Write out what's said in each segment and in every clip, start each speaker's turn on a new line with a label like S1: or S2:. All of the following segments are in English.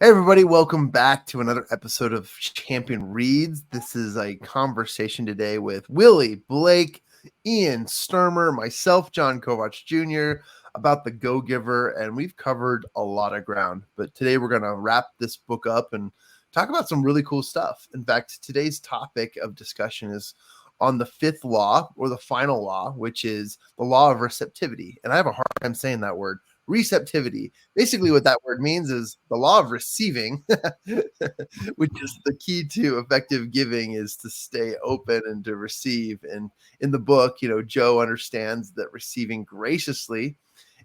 S1: Hey everybody, welcome back to another episode of Champion Reads. This is a conversation today with Willie, Blake, Ian, Sturmer, myself, Jon Kovach Jr. about the Go Giver, and we've covered a lot of ground. But today we're going to wrap this book up and talk about some really cool stuff. In fact, today's topic of discussion is on the fifth law, or the final law, which is the law of receptivity. And I have a hard time saying that word. Receptivity. Basically, what that word means is the law of receiving, which is the key to effective giving, is to stay open and to receive. And in the book, Joe understands that receiving graciously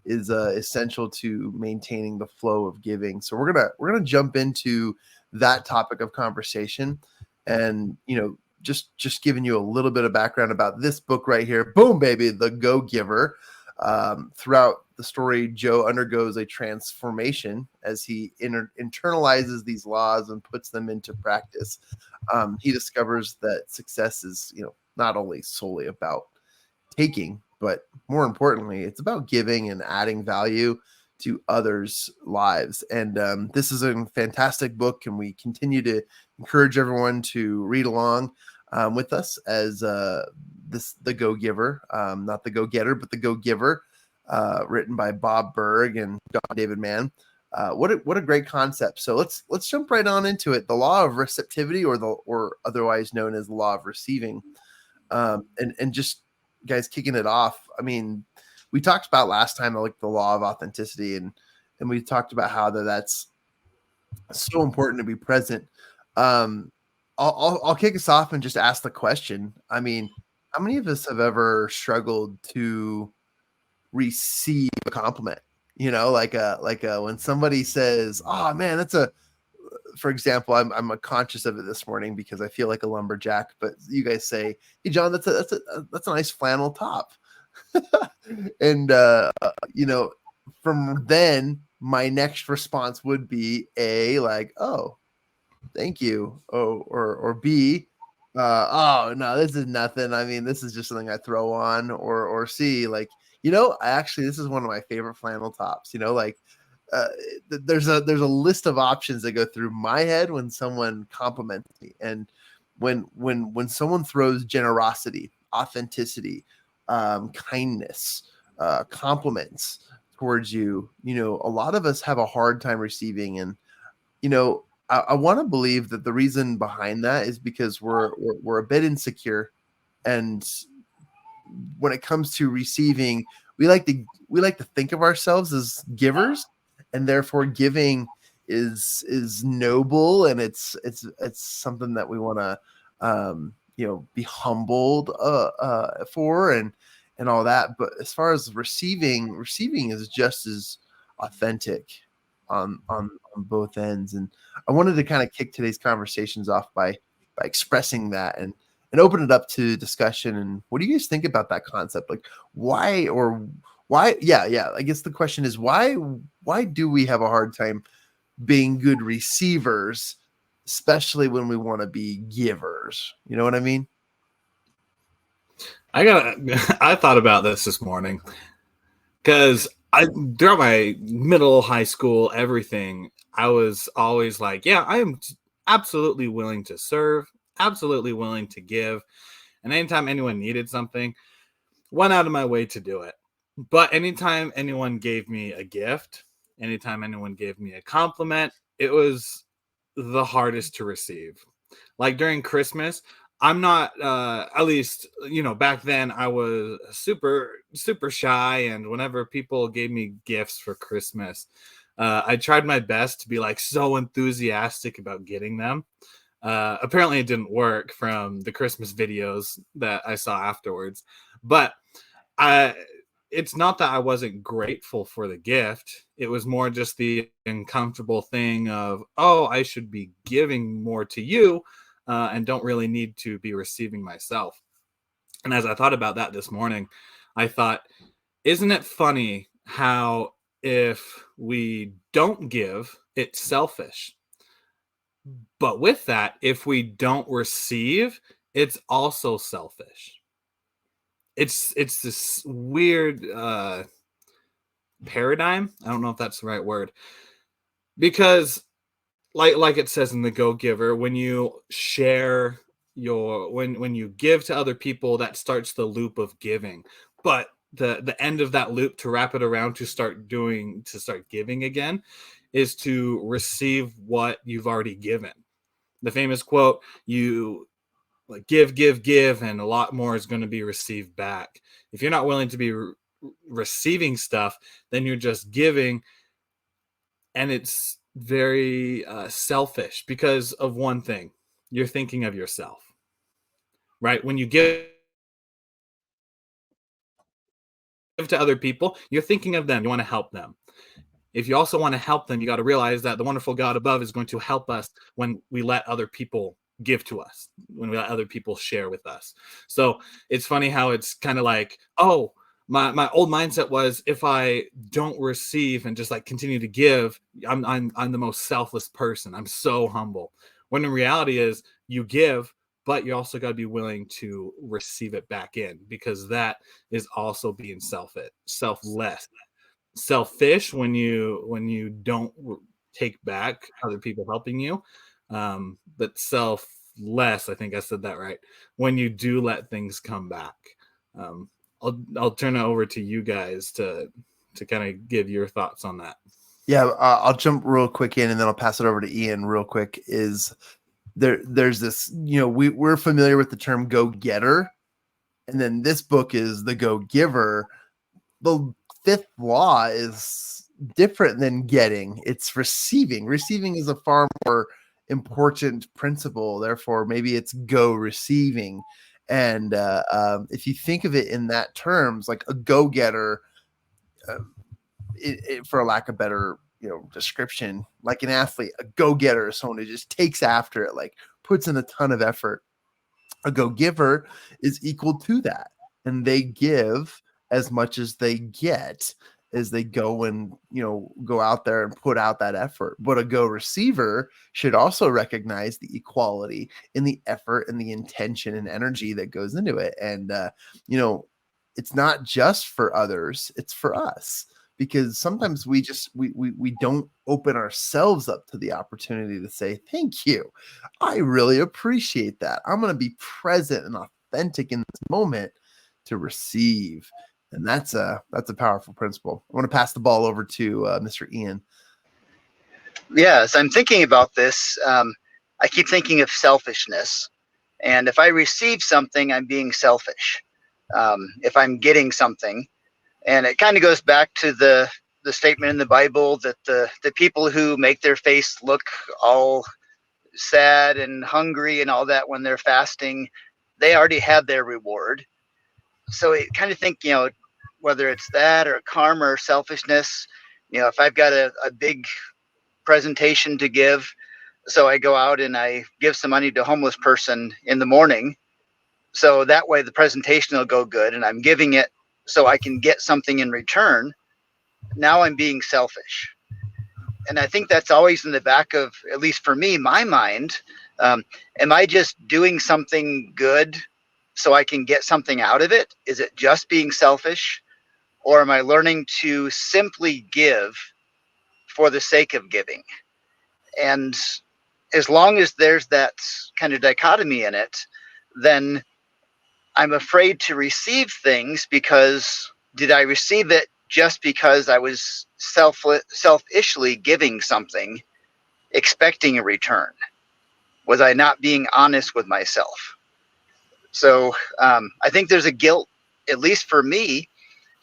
S1: is essential to maintaining the flow of giving. So we're gonna jump into that topic of conversation, and just giving you a little bit of background about this book right here. Boom, baby, the Go Giver. Throughout the story, Joe undergoes a transformation as he internalizes these laws and puts them into practice. He discovers that success is, not only solely about taking, but more importantly, it's about giving and adding value to others' lives. And this is a fantastic book, and we continue to encourage everyone to read along with us as the Go Giver, not the Go Getter, but the Go Giver, written by Bob Burg and John David Mann. What a great concept. So let's jump right on into it. The law of receptivity, or otherwise known as the law of receiving. And just guys, kicking it off. I mean, we talked about last time like the law of authenticity, and we talked about how that's so important to be present. I'll kick us off and just ask the question. I mean, how many of us have ever struggled to receive a compliment? When somebody says, "Oh man, for example, I'm conscious of it this morning because I feel like a lumberjack." But you guys say, "Hey, John, that's a nice flannel top," and from then my next response would be A, like, "Oh, thank you," or B, "Oh no, this is nothing. I mean, this is just something I throw on," or C, like, actually, this is one of my favorite flannel tops. Uh, there's a list of options that go through my head when someone compliments me, and when someone throws generosity, authenticity, kindness, compliments towards you. A lot of us have a hard time receiving, and I want to believe that the reason behind that is because we're a bit insecure, and when it comes to receiving, we like to think of ourselves as givers, and therefore giving is noble, and it's something that we want to be humbled for, and all that. But as far as receiving is just as authentic on both ends. And I wanted to kind of kick today's conversations off by expressing that, and open it up to discussion. And what do you guys think about that concept? Like, why? Yeah. I guess the question is why do we have a hard time being good receivers, especially when we want to be givers? You know what I mean?
S2: I thought about this morning because throughout my middle, high school, everything, I was always like, yeah, I am absolutely willing to serve, absolutely willing to give. And anytime anyone needed something, went out of my way to do it. But anytime anyone gave me a gift, anytime anyone gave me a compliment, it was the hardest to receive. Like during Christmas, I'm not at least, back then I was super shy, and whenever people gave me gifts for Christmas, I tried my best to be like so enthusiastic about getting them. Apparently it didn't work from the Christmas videos that I saw afterwards, but I it's not that I wasn't grateful for the gift. It was more just the uncomfortable thing of, oh, I should be giving more to you, and don't really need to be receiving myself. And as I thought about that this morning, I thought, isn't it funny how if we don't give, it's selfish? But with that, if we don't receive, it's also selfish. It's this weird paradigm. I don't know if that's the right word, because like it says in the Go Giver, when you share your when you give to other people, that starts the loop of giving. But the end of that loop, to wrap it around, to start giving again, is to receive what you've already given. The famous quote, you like give, and a lot more is going to be received back. If you're not willing to be receiving stuff, then you're just giving, and it's very selfish because of one thing: you're thinking of yourself, right? When you give to other people, you're thinking of them. You want to help them. If you also want to help them, you got to realize that the wonderful God above is going to help us when we let other people give to us, when we let other people share with us. So it's funny how it's kind of like, oh, my old mindset was, if I don't receive and just like continue to give, I'm the most selfless person. I'm so humble. When in reality is, you give, but you also got to be willing to receive it back in, because that is also being selfless, selfish when you don't take back other people helping you, but selfless, I think I said that right, when you do let things come back. I'll turn it over to you guys to kind of give your thoughts on that.
S1: Yeah, I'll jump real quick in, and then I'll pass it over to Ian real quick. Is there's this, we're familiar with the term go getter, and then this book is the go giver. The fifth law is different than getting. It's receiving. Receiving is a far more important principle. Therefore, maybe it's go receiving. And if you think of it in that terms, like a go-getter, for a lack of better description, like an athlete, a go-getter is someone who just takes after it, like puts in a ton of effort. A go-giver is equal to that, and they give as much as they get as they go and go out there and put out that effort. But a go receiver should also recognize the equality in the effort and the intention and energy that goes into it. And it's not just for others, it's for us, because sometimes we don't open ourselves up to the opportunity to say thank you. I really appreciate that. I'm going to be present and authentic in this moment to receive. And that's a powerful principle. I want to pass the ball over to Mr. Ian.
S3: Yes, I'm thinking about this. I keep thinking of selfishness. And if I receive something, I'm being selfish. If I'm getting something, and it kind of goes back to the statement in the Bible that the people who make their face look all sad and hungry and all that when they're fasting, they already had their reward. So I kind of think, whether it's that or karma or selfishness, if I've got a big presentation to give, so I go out and I give some money to a homeless person in the morning, so that way the presentation will go good, and I'm giving it so I can get something in return. Now I'm being selfish. And I think that's always in the back of, at least for me, my mind. Am I just doing something good so I can get something out of it? Is it just being selfish? Or am I learning to simply give for the sake of giving? And as long as there's that kind of dichotomy in it, then I'm afraid to receive things, because did I receive it just because I was selfishly giving something, expecting a return? Was I not being honest with myself? So I think there's a guilt, at least for me,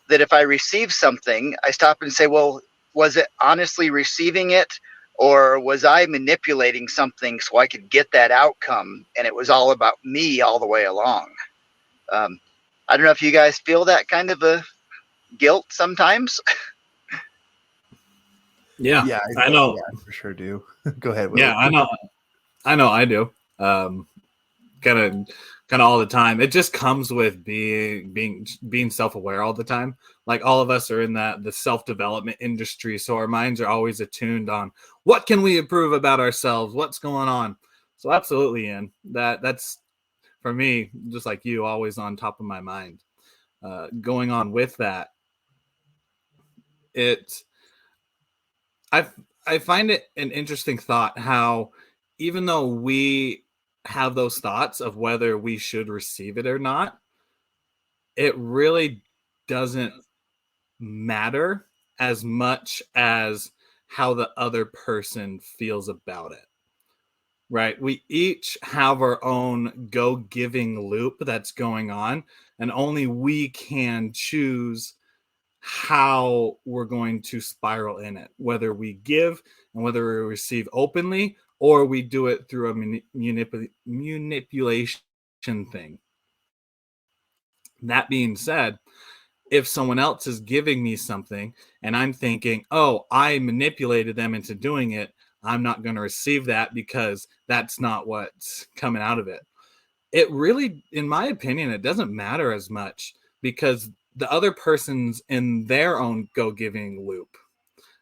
S3: that if I receive something, I stop and say, well, was it honestly receiving it? Or was I manipulating something so I could get that outcome, and it was all about me all the way along? I don't know if you guys feel that kind of a guilt sometimes.
S2: Yeah, I know.
S1: Yeah, for sure do. Go ahead, Willie.
S2: Yeah, I know I do. Kind of all the time. It just comes with being self-aware all the time. Like, all of us are in the self-development industry, so our minds are always attuned on what can we improve about ourselves, what's going on. So absolutely, Ian, that's for me, just like you, always on top of my mind. Going on with that, I I find it an interesting thought how even though we have those thoughts of whether we should receive it or not, it really doesn't matter as much as how the other person feels about it. Right? We each have our own go-giving loop that's going on, and only we can choose how we're going to spiral in it, whether we give and whether we receive openly or we do it through a manipulation thing. That being said, if someone else is giving me something and I'm thinking, oh, I manipulated them into doing it, I'm not going to receive that because that's not what's coming out of it. It really, in my opinion, it doesn't matter as much because the other person's in their own go-giving loop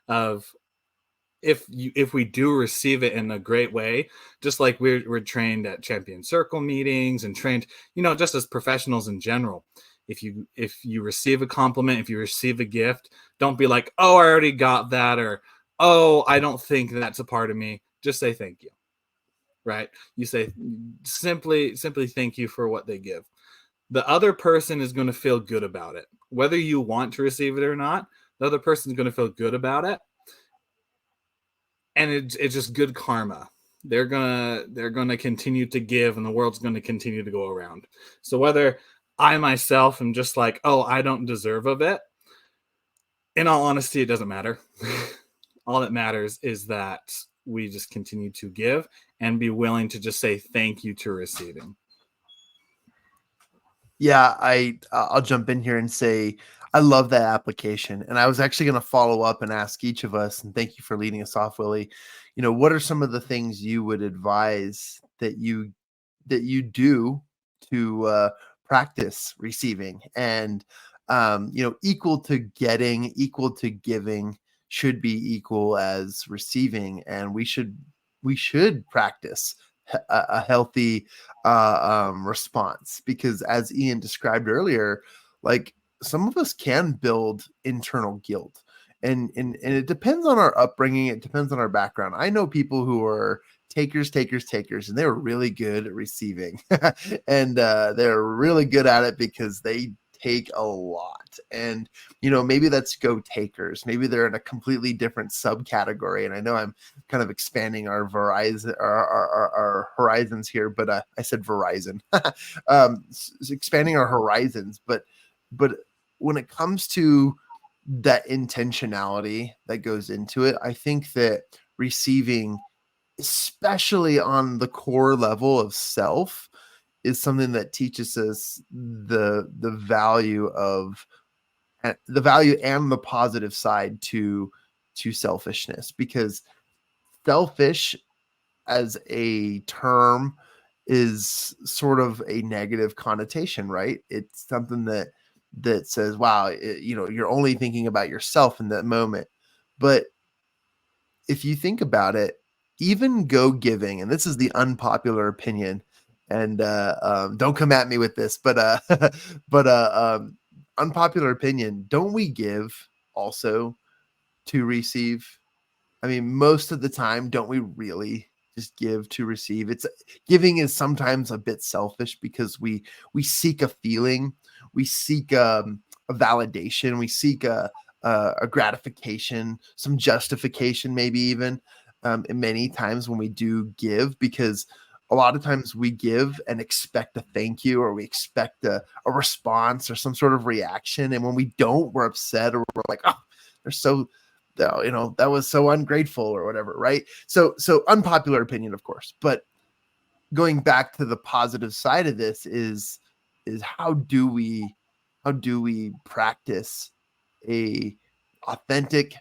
S2: of if we do receive it in a great way, just like we're trained at champion circle meetings and trained, just as professionals in general. If you receive a compliment, if you receive a gift, don't be like, oh, I already got that, or oh, I don't think that's a part of me. Just say thank you. Right? You say simply thank you for what they give. The other person is going to feel good about it. Whether you want to receive it or not, the other person is going to feel good about it. And it's just good karma. They're gonna continue to give, and the world's gonna continue to go around. So whether I myself am just like, oh, I don't deserve of it, in all honesty, it doesn't matter. All that matters is that we just continue to give and be willing to just say thank you to receiving.
S1: Yeah, I'll jump in here and say I love that application, and I was actually going to follow up and ask each of us, and thank you for leading us off, Willie. What are some of the things you would advise that you do to practice receiving? And equal to getting, equal to giving should be equal as receiving, and we should practice a healthy response, because as Ian described earlier, like some of us can build internal guilt, and it depends on our upbringing. It depends on our background. I know people who are takers, and they were really good at receiving, and they're really good at it because they take a lot. And maybe that's go takers. Maybe they're in a completely different subcategory. And I know I'm kind of expanding our our horizons here, but I said Verizon. Expanding our horizons, but when it comes to that intentionality that goes into it, I think that receiving, especially on the core level of self, is something that teaches us the value of the value and the positive side to selfishness, because selfish as a term is sort of a negative connotation, right? It's something that says, wow, you're only thinking about yourself in that moment. But if you think about it, even go giving, and this is the unpopular opinion, and don't come at me with this, but but unpopular opinion, don't we give also to receive? I mean, most of the time, don't we really just give to receive? It's giving is sometimes a bit selfish because we seek a feeling, we seek a validation, we seek a gratification, some justification, maybe even. And many times when we do give, because a lot of times we give and expect a thank you, or we expect a response or some sort of reaction, and when we don't, we're upset, or we're like, oh, they're so, that was so ungrateful or whatever, right? So unpopular opinion, of course, but going back to the positive side of this is how do we practice a authentic,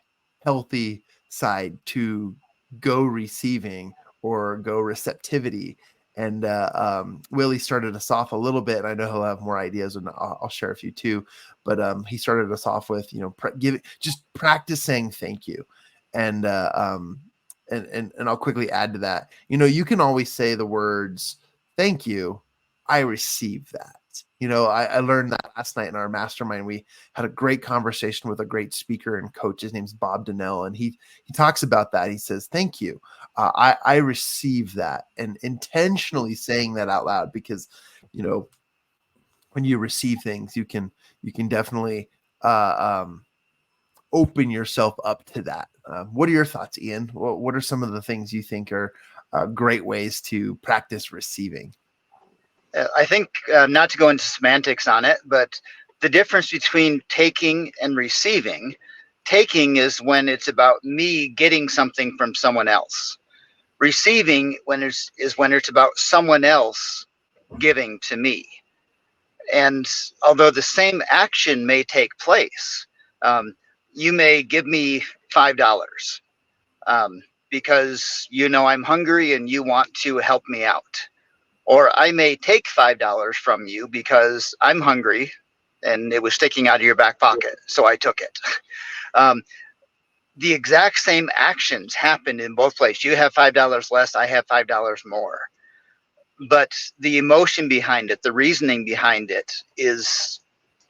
S1: healthy side to go receiving or go receptivity? And Willie started us off a little bit, and I know he'll have more ideas, and I'll share a few too. But he started us off with just practice saying thank you, and and I'll quickly add to that. You can always say the words "thank you," "I receive that." I learned that last night in our mastermind. We had a great conversation with a great speaker and coach. His name's Bob Donnell, and he talks about that. He says, "Thank you. I receive that," and intentionally saying that out loud, because when you receive things, you can definitely open yourself up to that. What are your thoughts, Ian? What are some of the things you think are great ways to practice receiving?
S3: I think, not to go into semantics on it, but the difference between taking and receiving, taking is when it's about me getting something from someone else. Receiving is when it's about someone else giving to me. And although the same action may take place, you may give me $5 because I'm hungry and you want to help me out. Or I may take $5 from you because I'm hungry and it was sticking out of your back pocket, so I took it. The exact same actions happened in both places. You have $5 less, I have $5 more. But the emotion behind it, the reasoning behind it is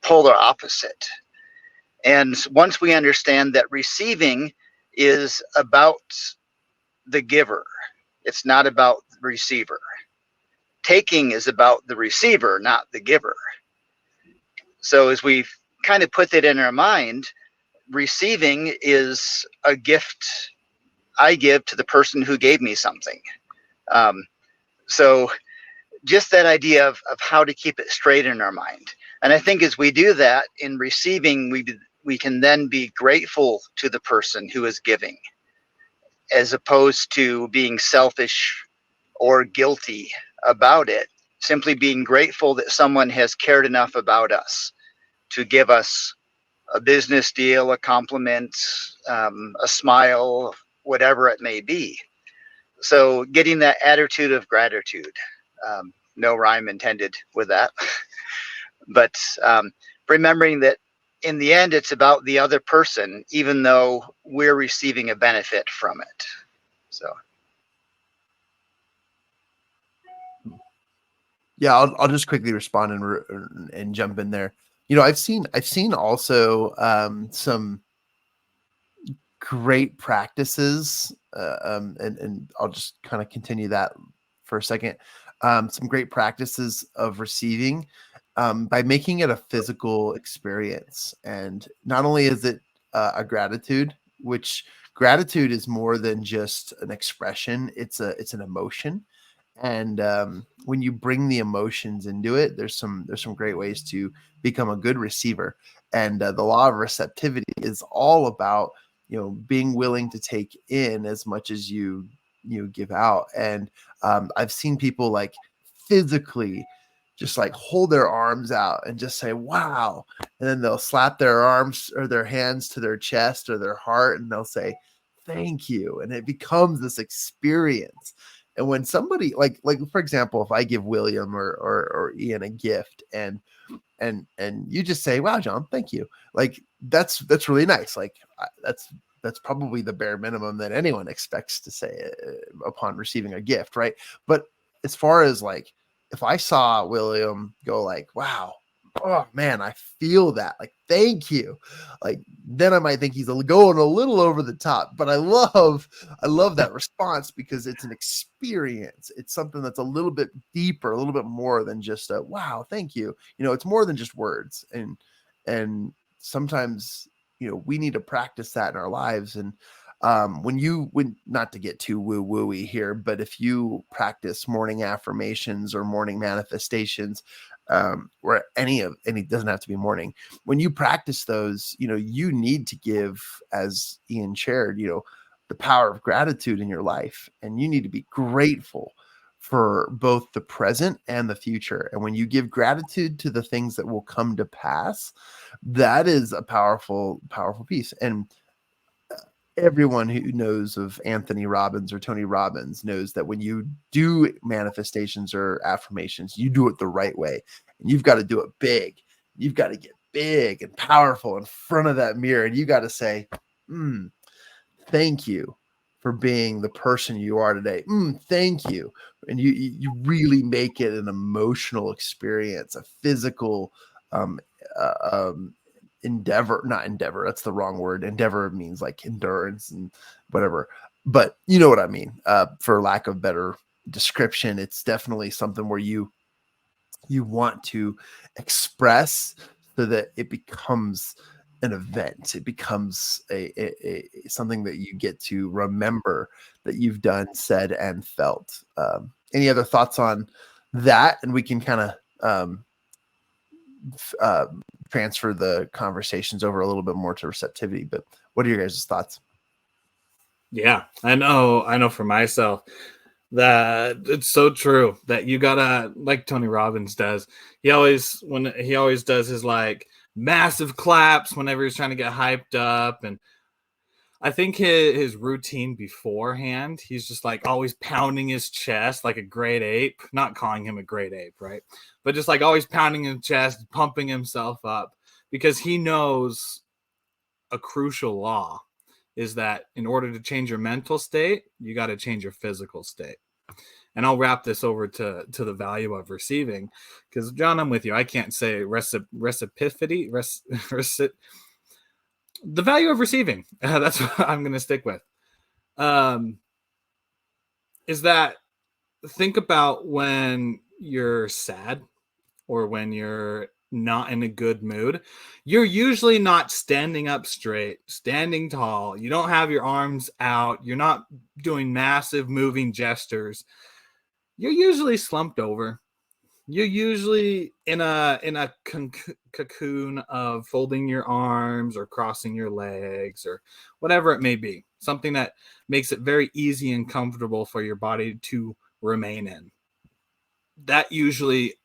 S3: polar opposite. And once we understand that receiving is about the giver, it's not about the receiver. Taking is about the receiver, not the giver. So as we kind of put that in our mind, receiving is a gift I give to the person who gave me something. So just that idea of how to keep it straight in our mind. And I think as we do that in receiving, we can then be grateful to the person who is giving, as opposed to being selfish or guilty about it. Simply being grateful that someone has cared enough about us to give us a business deal, a compliment, a smile, whatever it may be. So getting that attitude of gratitude, no rhyme intended with that, but remembering that in the end, it's about the other person, even though we're receiving a benefit from it. So.
S1: Yeah, I'll just quickly respond and jump in there. I've seen also some great practices, and I'll just kind of continue that for a second. Some great practices of receiving by making it a physical experience, and not only is it a gratitude, which gratitude is more than just an expression; it's an emotion. And when you bring the emotions into it, there's some great ways to become a good receiver. And the law of receptivity is all about being willing to take in as much as you give out. And I've seen people like physically just like hold their arms out and just say wow, and then they'll slap their arms or their hands to their chest or their heart, and they'll say thank you, and it becomes this experience. And when somebody like for example, if I give William or Ian a gift, and you just say, wow, John, thank you. Like that's really nice. Like that's probably the bare minimum that anyone expects to say upon receiving a gift. Right. But as far as like, if I saw William go like, wow, oh man, I feel that, like, thank you. Like, then I might think he's going a little over the top, but I love that response because it's an experience. It's something that's a little bit deeper, a little bit more than just a wow, thank you. It's more than just words. And sometimes, we need to practice that in our lives. And when not to get too woo-wooey here, but if you practice morning affirmations or morning manifestations, or any doesn't have to be morning, when you practice those, you need to give, as Ian shared, the power of gratitude in your life, and you need to be grateful for both the present and the future. And when you give gratitude to the things that will come to pass, that is a powerful piece. And everyone who knows of Anthony Robbins or Tony Robbins knows that when you do manifestations or affirmations, you do it the right way, and you've got to do it big. You've got to get big and powerful in front of that mirror, and you got to say, thank you for being the person you are today. Thank you. And you really make it an emotional experience, a physical endeavor. Not endeavor, that's the wrong word. Endeavor means like endurance and whatever, but you know what I mean. For lack of better description, it's definitely something where you want to express so that it becomes an event. It becomes a something that you get to remember that you've done, said, and felt. Any other thoughts on that? And we can kind of transfer the conversations over a little bit more to receptivity. But what are your guys' thoughts?
S2: Yeah, I know for myself that it's so true that you gotta, like Tony Robbins does. He always does his like massive claps whenever he's trying to get hyped up. And I think his routine beforehand, he's just like always pounding his chest like a great ape. Not calling him a great ape, right? But just like always pounding his chest, pumping himself up, because he knows a crucial law is that in order to change your mental state, you got to change your physical state. And I'll wrap this over to the value of receiving, because John, I'm with you. I can't say reciprocity, the value of receiving. That's what I'm going to stick with. Is that, think about when you're sad or when you're not in a good mood, you're usually not standing up straight, standing tall. You don't have your arms out. You're not doing massive moving gestures. You're usually slumped over. You're usually in a cocoon of folding your arms or crossing your legs or whatever it may be. Something that makes it very easy and comfortable for your body to remain in. That usually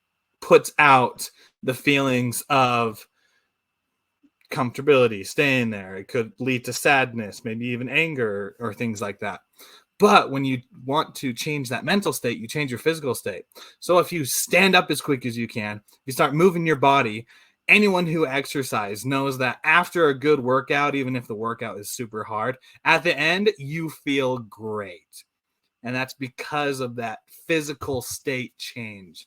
S2: puts out the feelings of comfortability, staying there. It could lead to sadness, maybe even anger or things like that. But when you want to change that mental state, you change your physical state. So if you stand up as quick as you can, you start moving your body. Anyone who exercises knows that after a good workout, even if the workout is super hard, at the end, you feel great. And that's because of that physical state change.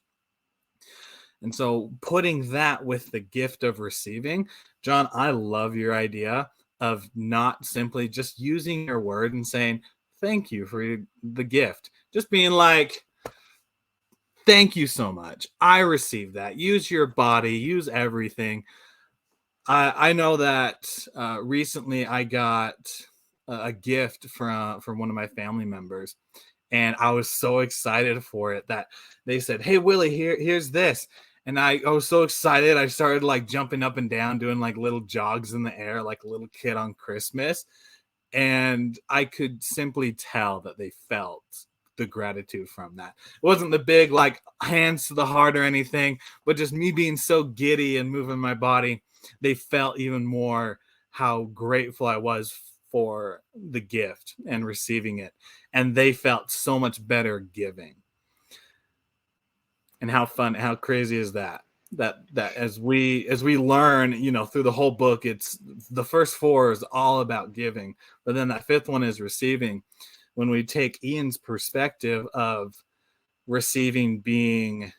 S2: And so putting that with the gift of receiving, John, I love your idea of not simply just using your word and saying, thank you for the gift. Just being like, thank you so much. I received that. Use your body, use everything. I know that recently I got a gift from one of my family members, and I was so excited for it that they said, hey, Willie, here's this. And I was so excited. I started like jumping up and down, doing like little jogs in the air, like a little kid on Christmas. And I could simply tell that they felt the gratitude from that. It wasn't the big like hands to the heart or anything, but just me being so giddy and moving my body. They felt even more how grateful I was for the gift and receiving it. And they felt so much better giving. And how fun, how crazy is that? That as we learn, through the whole book, it's the first 4 is all about giving, but then that 5th one is receiving. When we take Ian's perspective of receiving being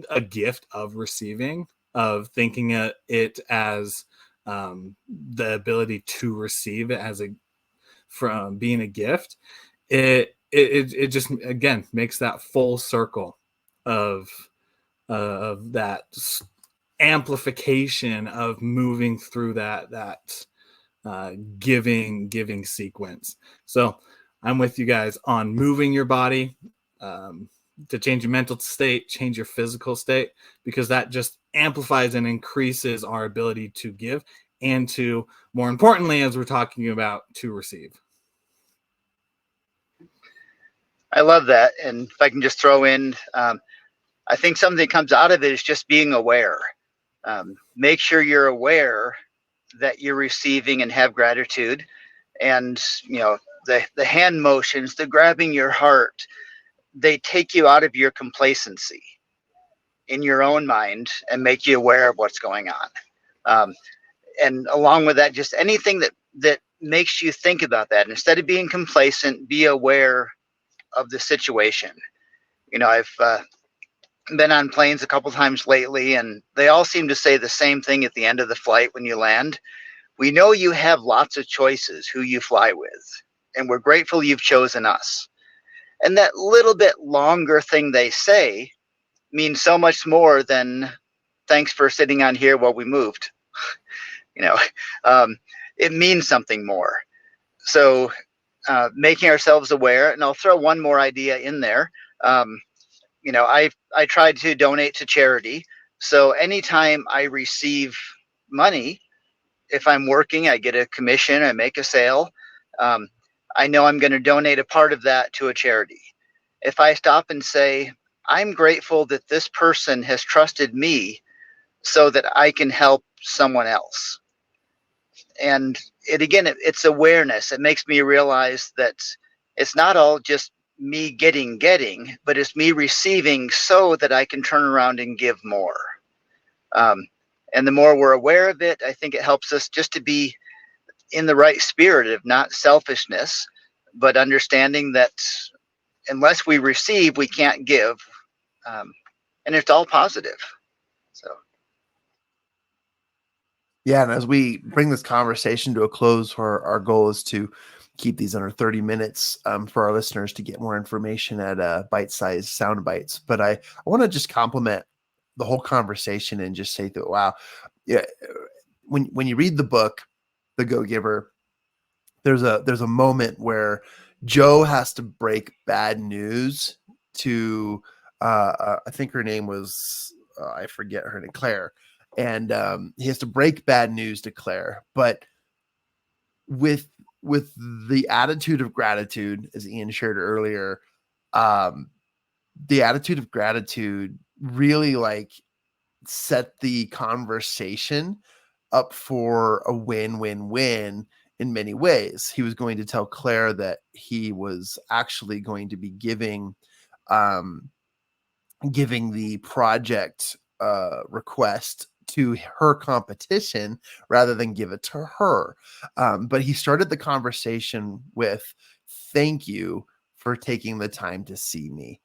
S2: a gift of receiving, of thinking it as the ability to receive it as from being a gift, it just again makes that full circle of that amplification of moving through that giving sequence. So I'm with you guys on moving your body to change your mental state, change your physical state, because that just amplifies and increases our ability to give and to, more importantly, as we're talking about, to receive.
S3: I love that. And if I can just throw in, I think something that comes out of it is just being aware. Make sure you're aware that you're receiving and have gratitude. And, the hand motions, the grabbing your heart, they take you out of your complacency in your own mind and make you aware of what's going on. And along with that, just anything that makes you think about that. Instead of being complacent, be aware of the situation. I've been on planes a couple times lately, and they all seem to say the same thing at the end of the flight when you land. We know you have lots of choices who you fly with, and we're grateful you've chosen us. And that little bit longer thing they say means so much more than thanks for sitting on here while we moved. you know, it means something more. So making ourselves aware, and I'll throw one more idea in there. I tried to donate to charity. So anytime I receive money, if I'm working, I get a commission, I make a sale. I know I'm going to donate a part of that to a charity. If I stop and say, I'm grateful that this person has trusted me so that I can help someone else. And it's awareness. It makes me realize that it's not all just me getting, but it's me receiving so that I can turn around and give more. And the more we're aware of it, I think it helps us just to be in the right spirit of not selfishness, but understanding that unless we receive, we can't give. And it's all positive. So.
S1: Yeah, and as we bring this conversation to a close, our goal is to keep these under 30 minutes for our listeners to get more information at bite-sized sound bites. But I want to just compliment the whole conversation and just say that, wow, yeah, when you read the book, The Go-Giver, there's a moment where Joe has to break bad news to I think her name was I forget her name, Claire. And he has to break bad news to Claire, but with the attitude of gratitude, as Ian shared earlier, the attitude of gratitude really like set the conversation up for a win-win-win in many ways. He was going to tell Claire that he was actually going to be giving the project request to her competition rather than give it to her. But he started the conversation with, "Thank you for taking the time to see me."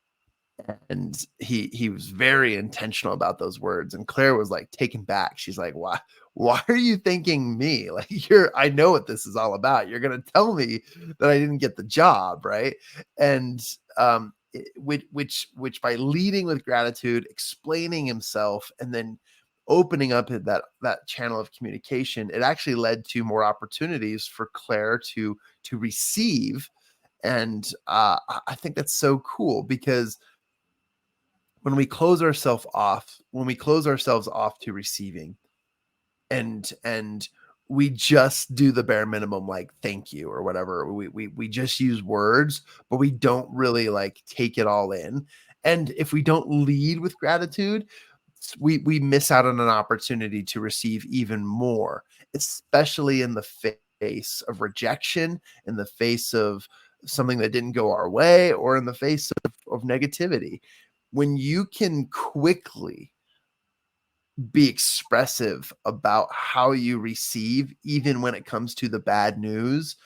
S1: And he was very intentional about those words. And Claire was like taken back. She's like, why are you thanking me? Like, I know what this is all about. You're going to tell me that I didn't get the job. Right. And, which by leading with gratitude, explaining himself, and then opening up that channel of communication, it actually led to more opportunities for Claire to receive. And I think that's so cool, because when we close ourselves off to receiving, and we just do the bare minimum, like thank you or whatever, we just use words, but we don't really like take it all in. And if we don't lead with gratitude, we miss out on an opportunity to receive even more, especially in the face of rejection, in the face of something that didn't go our way, or in the face of negativity. When you can quickly be expressive about how you receive, even when it comes to the bad news,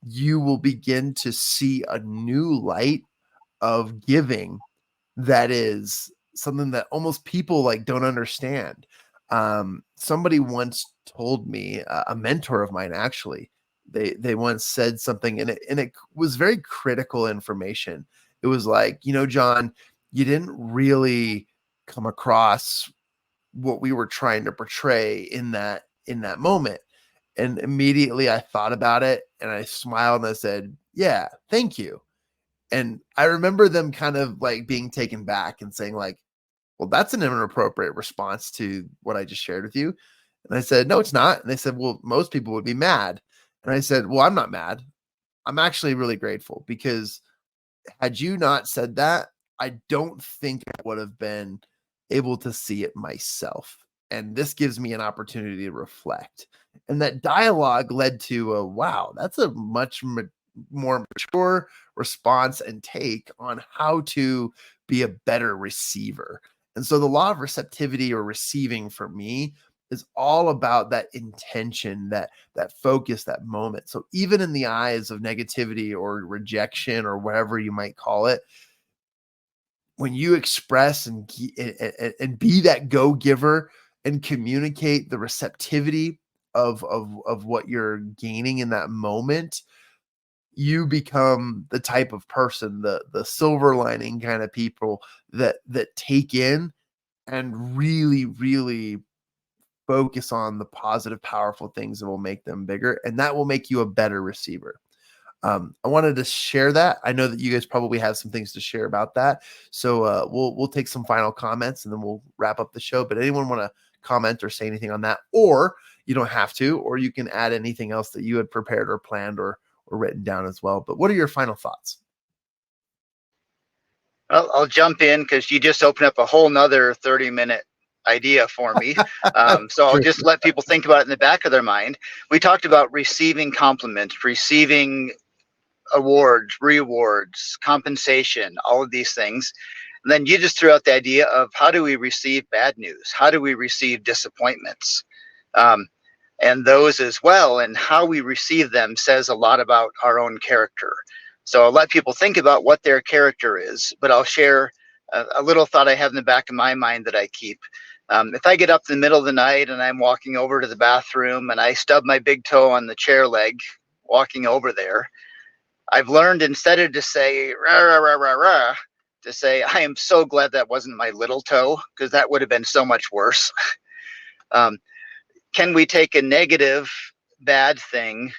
S1: you will begin to see a new light of giving that is something that almost people like don't understand. Somebody once told me, a mentor of mine, actually, they once said something, and it was very critical information. It was like, John, you didn't really come across what we were trying to portray in that moment. And immediately I thought about it, and I smiled, and I said, yeah, thank you. And I remember them kind of like being taken back and saying like, well, that's an inappropriate response to what I just shared with you. And I said, no, it's not. And they said, well, most people would be mad. And I said, well, I'm not mad. I'm actually really grateful, because had you not said that, I don't think I would have been able to see it myself. And this gives me an opportunity to reflect. And that dialogue led to a, wow, that's a much more mature response and take on how to be a better receiver. And so the law of receptivity, or receiving, for me, is all about that intention, that focus, that moment. So even in the eyes of negativity or rejection or whatever you might call it, when you express and be that go-giver and communicate the receptivity of what you're gaining in that moment, you become the type of person, the silver lining kind of people that take in and really focus on the positive, powerful things that will make them bigger, and that will make you a better receiver. I wanted to share that. I know that you guys probably have some things to share about that. So we'll take some final comments and then we'll wrap up the show. But anyone want to comment or say anything on that? Or you don't have to, or you can add anything else that you had prepared or planned or written down as well. But what are your final thoughts?
S3: Well, I'll jump in because you just opened up a whole nother 30-minute idea for me. So I'll just let people think about it in the back of their mind. We talked about receiving compliments, receiving awards, rewards, compensation, all of these things. And then you just threw out the idea of how do we receive bad news? How do we receive disappointments? And those as well, and how we receive them says a lot about our own character. So I'll let people think about what their character is, but I'll share a little thought I have in the back of my mind that I keep. If I get up in the middle of the night and I'm walking over to the bathroom and I stub my big toe on the chair leg walking over there, I've learned instead of to say rah, rah, rah, rah, rah, to say I am so glad that wasn't my little toe, because that would have been so much worse. Can we take a negative bad thing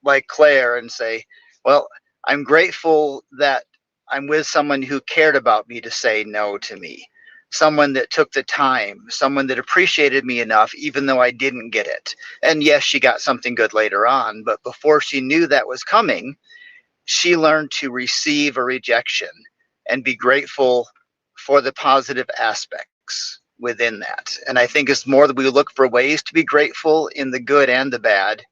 S3: like Claire and say, well, I'm grateful that I'm with someone who cared about me to say no to me, someone that took the time, someone that appreciated me enough even though I didn't get it. And yes, she got something good later on, but before she knew that was coming, she learned to receive a rejection and be grateful for the positive aspects within that. And I think it's more that we look for ways to be grateful in the good and the bad,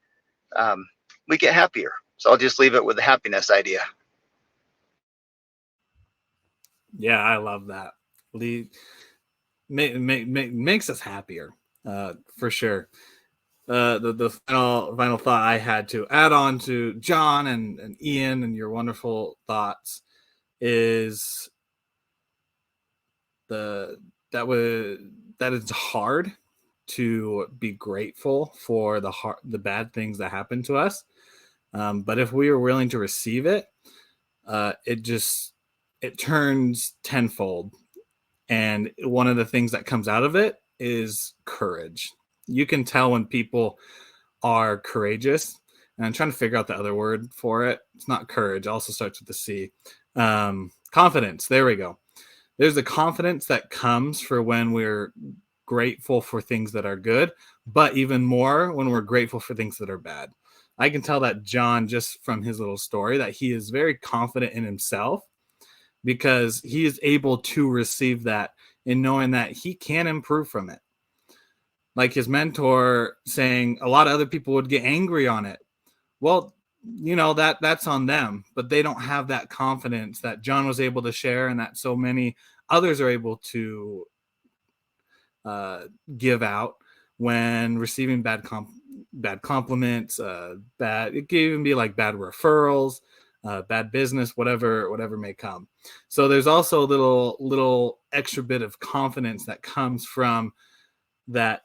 S3: we get happier. So I'll just leave it with the happiness idea.
S2: Yeah, I love that. Makes us happier, for sure. The final thought I had to add on to John and Ian and your wonderful thoughts is that it's hard to be grateful for the bad things that happen to us, but if we are willing to receive it, it turns tenfold. And one of the things that comes out of it is courage. You can tell when people are courageous, and I'm trying to figure out the other word for it. It's not courage. It also starts with the C. Confidence. There we go. There's a confidence that comes for when we're grateful for things that are good, but even more when we're grateful for things that are bad. I can tell that John, just from his little story, that he is very confident in himself because he is able to receive that and knowing that he can improve from it. Like his mentor saying a lot of other people would get angry on it. Well, that's on them, but they don't have that confidence that John was able to share and that so many others are able to give out when receiving bad compliments, it can even be like bad referrals, bad business, whatever may come. So there's also a little extra bit of confidence that comes from that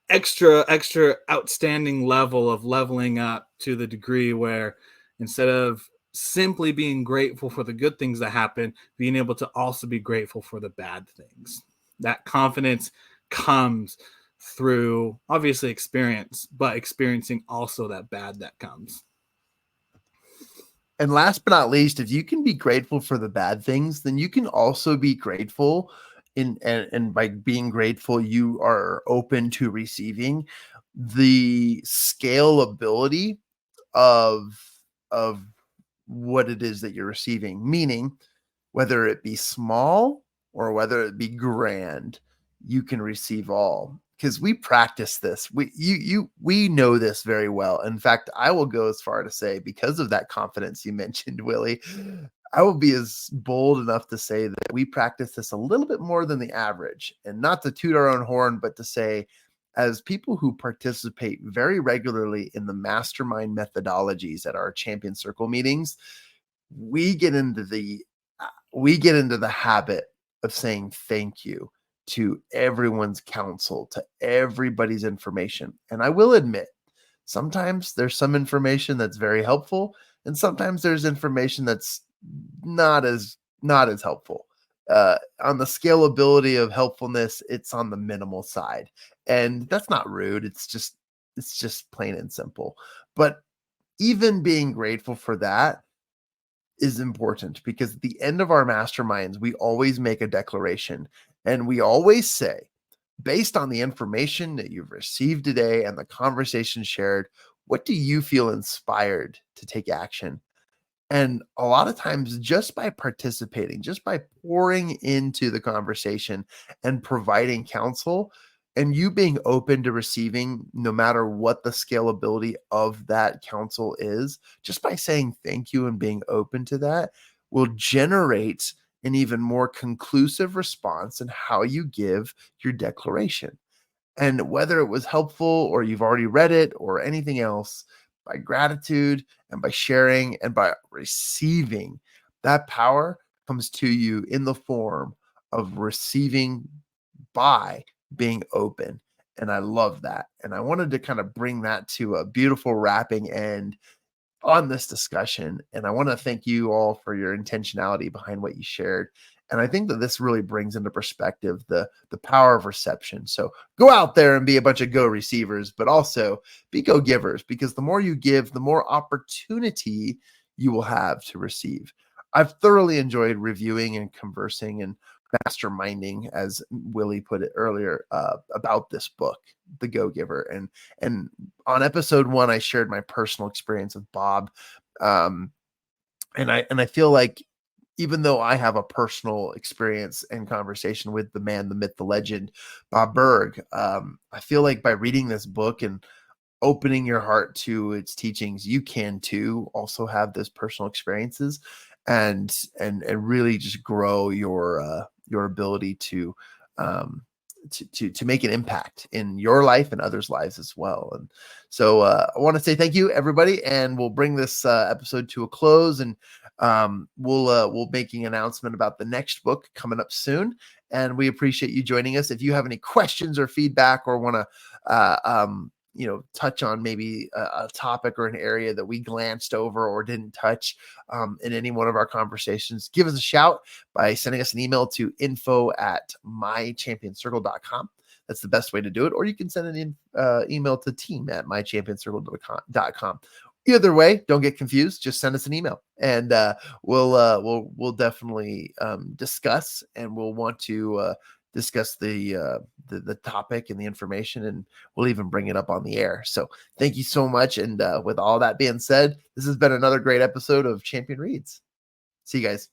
S2: extra outstanding level of leveling up to the degree where instead of simply being grateful for the good things that happen, being able to also be grateful for the bad things. That confidence comes through obviously experience, but experiencing also that bad that comes.
S1: And last but not least, if you can be grateful for the bad things, then you can also be grateful and by being grateful, you are open to receiving the scalability of what it is that you're receiving, meaning whether it be small or whether it be grand, you can receive all. Because we practice this. We know this very well. In fact, I will go as far to say, because of that confidence you mentioned, Willie, I will be as bold enough to say that we practice this a little bit more than the average. And not to toot our own horn, but to say as people who participate very regularly in the mastermind methodologies at our champion circle meetings, we get into the habit of saying thank you to everyone's counsel, to everybody's information. And I will admit, sometimes there's some information that's very helpful, and sometimes there's information that's not as helpful. On the scalability of helpfulness, it's on the minimal side, and that's not rude. It's just plain and simple. But even being grateful for that is important, because at the end of our masterminds, we always make a declaration, and we always say, based on the information that you've received today and the conversation shared, what do you feel inspired to take action? And a lot of times, just by participating, just by pouring into the conversation and providing counsel, and you being open to receiving, no matter what the scalability of that counsel is, just by saying thank you and being open to that, will generate an even more conclusive response in how you give your declaration. And whether it was helpful or you've already read it or anything else, by gratitude and by sharing and by receiving, that power comes to you in the form of receiving by being open. And I love that. And I wanted to kind of bring that to a beautiful wrapping end on this discussion. And I want to thank you all for your intentionality behind what you shared. And I think that this really brings into perspective the power of reception. So go out there and be a bunch of go receivers, but also be go givers, because the more you give, the more opportunity you will have to receive. I've thoroughly enjoyed reviewing and conversing and masterminding, as Willie put it earlier, about this book, The Go Giver. And on episode 1, I shared my personal experience with Bob. And I feel like, even though I have a personal experience and conversation with the man, the myth, the legend, Bob Burg, I feel like by reading this book and opening your heart to its teachings, you can too also have those personal experiences and really just grow your ability to make an impact in your life and others' lives as well. And so I want to say thank you, everybody, and we'll bring this episode to a close. And we'll making an announcement about the next book coming up soon. And we appreciate you joining us. If you have any questions or feedback, or want to touch on maybe a topic or an area that we glanced over or didn't touch in any one of our conversations, give us a shout by sending us an email to info@mychampionscircle.com. That's the best way to do it. Or you can send an email to team@mychampionscircle.com. Either way, don't get confused. Just send us an email, and we'll definitely discuss, and we'll want to discuss the topic and the information, and we'll even bring it up on the air. So thank you so much. And with all that being said, this has been another great episode of Champion Reads. See you guys.